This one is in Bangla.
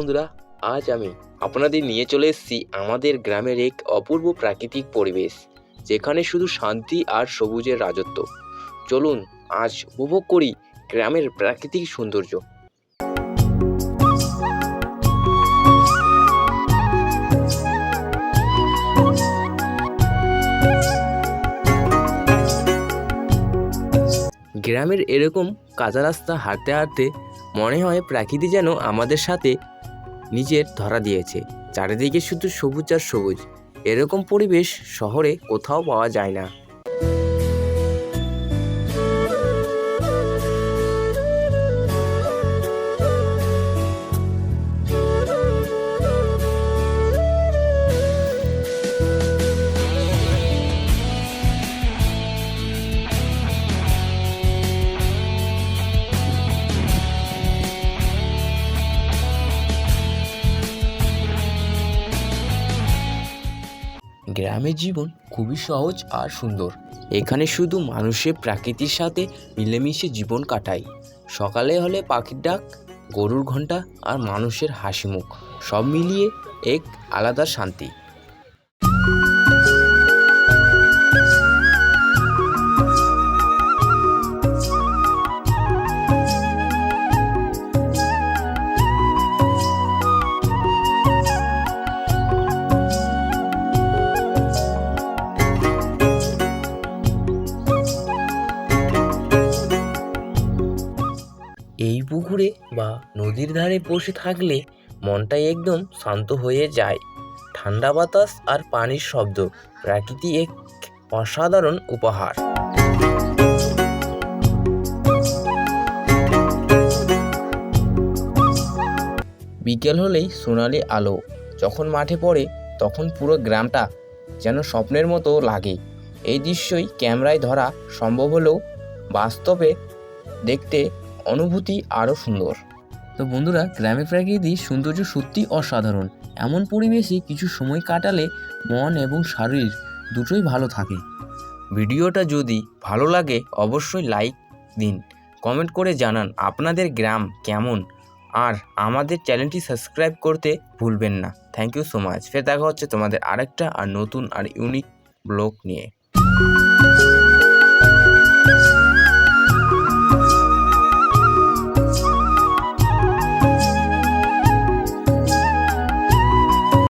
বন্ধুরা, আজ আমি আপনাদের নিয়ে চলে এসেছি আমাদের গ্রামের এক অপূর্ব প্রাকৃতিক পরিবেশ, যেখানে শুধু শান্তি আর সবুজের রাজত্ব। চলুন আজ উপভোগ করি গ্রামের প্রাকৃতিক সৌন্দর্য। গ্রামের এরকম কাঁচা রাস্তা হাঁটতে হাঁটতে মনে হয় প্রকৃতি যেন আমাদের সাথে নিজের ধরা দিয়েছে। চারিদিকে শুধু সবুজ আর সবুজ। এরকম পরিবেশ শহরে কোথাও পাওয়া যায় না। গ্রামের জীবন খুবই সহজ আর সুন্দর। এখানে শুধু মানুষের প্রকৃতির সাথে মিলেমিশে জীবন কাটায়। সকালে হলে পাখির ডাক, গরুর ঘন্টা আর মানুষের হাসি মুখ, সব মিলিয়ে এক আলাদা শান্তি। এই পুকুরে বা নদীর ধারে বসে থাকলে মনটাই একদম শান্ত হয়ে যায়। ঠান্ডা বাতাস আর পানির শব্দ প্রকৃতি এক অসাধারণ উপহার। বিকেল হলেই সোনালি আলো যখন মাঠে পড়ে, তখন পুরো গ্রামটা যেন স্বপ্নের মতো লাগে। এই দৃশ্যই ক্যামেরায় ধরা সম্ভব হলেও বাস্তবে দেখতে অনুভূতি আরও সুন্দর। তো বন্ধুরা, গ্রামের প্রাকৃতিক সৌন্দর্য সত্যি অসাধারণ। এমন পরিবেশে কিছু সময় কাটালে মন এবং শরীর দুটোই ভালো থাকে। ভিডিওটা যদি ভালো লাগে অবশ্যই লাইক দিন, কমেন্ট করে জানান আপনাদের গ্রাম কেমন, আর আমাদের চ্যানেলটি সাবস্ক্রাইব করতে ভুলবেন না। Thank you so much. ফের দেখা হচ্ছে তোমাদের আরেকটা আর নতুন আর ইউনিক ব্লগ নিয়ে।